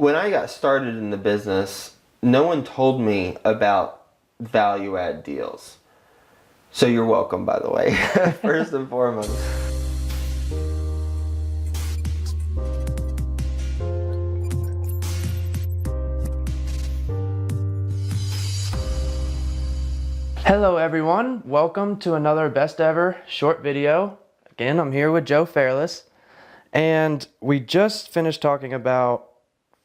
when I got started in the business, no one told me about value add deals. So you're welcome, by the way, first and foremost. Hello everyone, welcome to another best ever short video. Again, I'm here with Joe Fairless, and we just finished talking about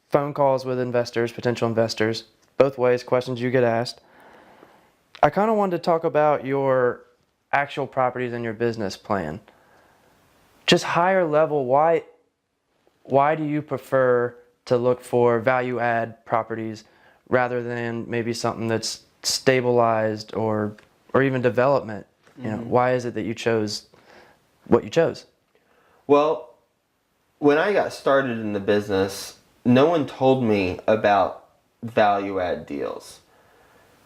phone calls with investors, potential investors, both ways, questions you get asked. I kind of wanted to talk about your actual properties and your business plan. Just higher level, why do you prefer to look for value add properties rather than maybe something that's stabilized or even development? You know, why is it that you chose what you chose? Well, when I got started in the business, no one told me about value add deals.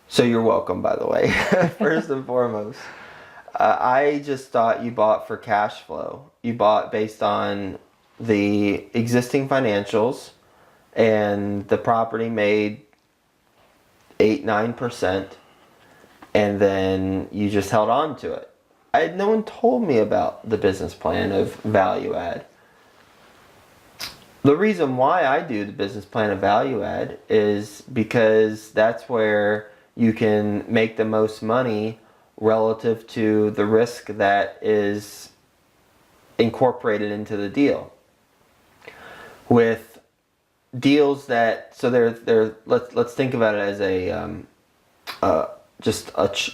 So you're welcome, by the way, first and foremost. I just thought you bought for cash flow. You bought based on the existing financials, and the property made 8-9%, and then you just held on to it. No one told me about the business plan of value add. The reason why I do the business plan of value add is because that's where you can make the most money relative to the risk that is incorporated into the deal. With deals that, so let's think about it as a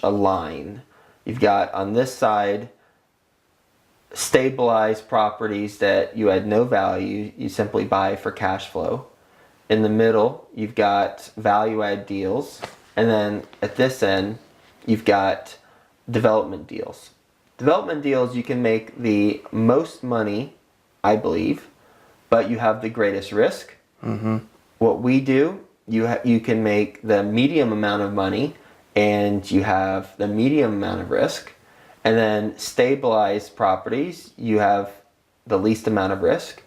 line. You've got on this side stabilized properties that you had no value, you simply buy for cash flow. In the middle, you've got value add deals, and then at this end, you've got development deals. Development deals, you can make the most money, I believe, but you have the greatest risk. What we do, you can make the medium amount of money and you have the medium amount of risk. And then stabilized properties, you have the least amount of risk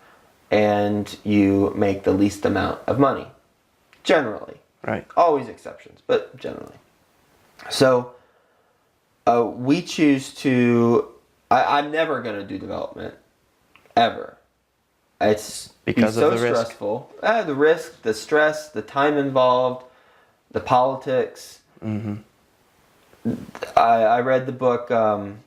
and you make the least amount of money. Generally. Right. Always exceptions, but generally. So we choose to, I'm never going to do development, ever. It's because so of the stressful. The risk, the stress, the time involved, the politics. I read the book Am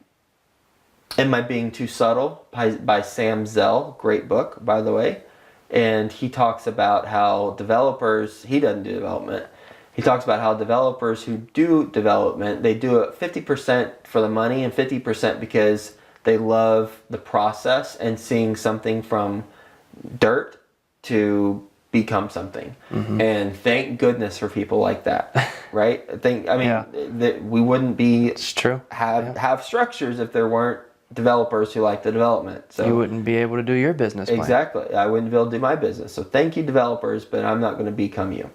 I Being Too Subtle by Sam Zell. Great book, by the way. And he talks about how developers, he doesn't do development. He talks about how developers who do development, they do it 50% for the money and 50% because they love the process and seeing something from dirt to become something. And thank goodness for people like that, right? That we wouldn't be It's true. have structures if there weren't developers who like the development. So you wouldn't be able to do your business plan. Exactly. I wouldn't be able to do my business. So thank you, developers, but I'm not going to become you.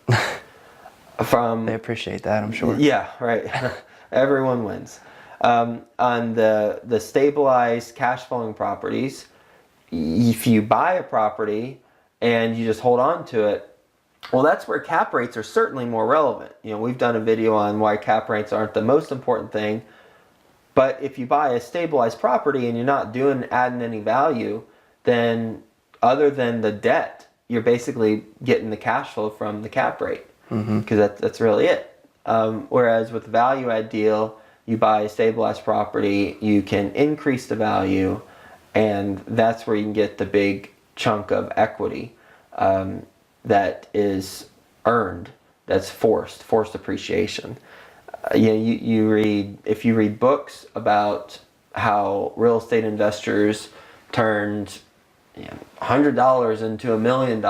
They appreciate that, I'm sure. Yeah, right. Everyone wins. On the stabilized cash flowing properties, if you buy a property and you just hold on to it, well, that's where cap rates are certainly more relevant. You know, we've done a video on why cap rates aren't the most important thing. But if you buy a stabilized property and you're not adding any value, then other than the debt, you're basically getting the cash flow from the cap rate, because that's really it. Whereas with a value add deal, you buy a stabilized property, you can increase the value, and that's where you can get the big chunk of equity that is earned, that's forced appreciation. If you read books about how real estate investors turned $100 into $1 million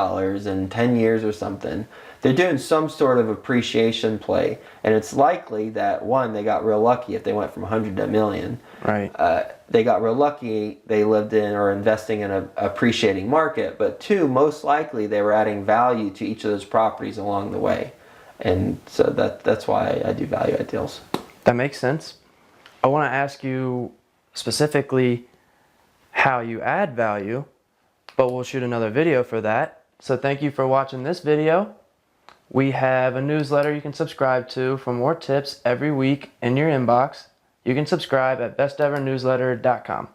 in 10 years or something, they're doing some sort of appreciation play, and it's likely that one, they got real lucky if they went from 100 to a million. Right. They got real lucky they lived in or investing in an appreciating market, but two, most likely they were adding value to each of those properties along the way. And so that's why I do value add deals. That makes sense. I want to ask you specifically how you add value, but we'll shoot another video for that. So thank you for watching this video. We have a newsletter you can subscribe to for more tips every week in your inbox. You can subscribe at bestevernewsletter.com.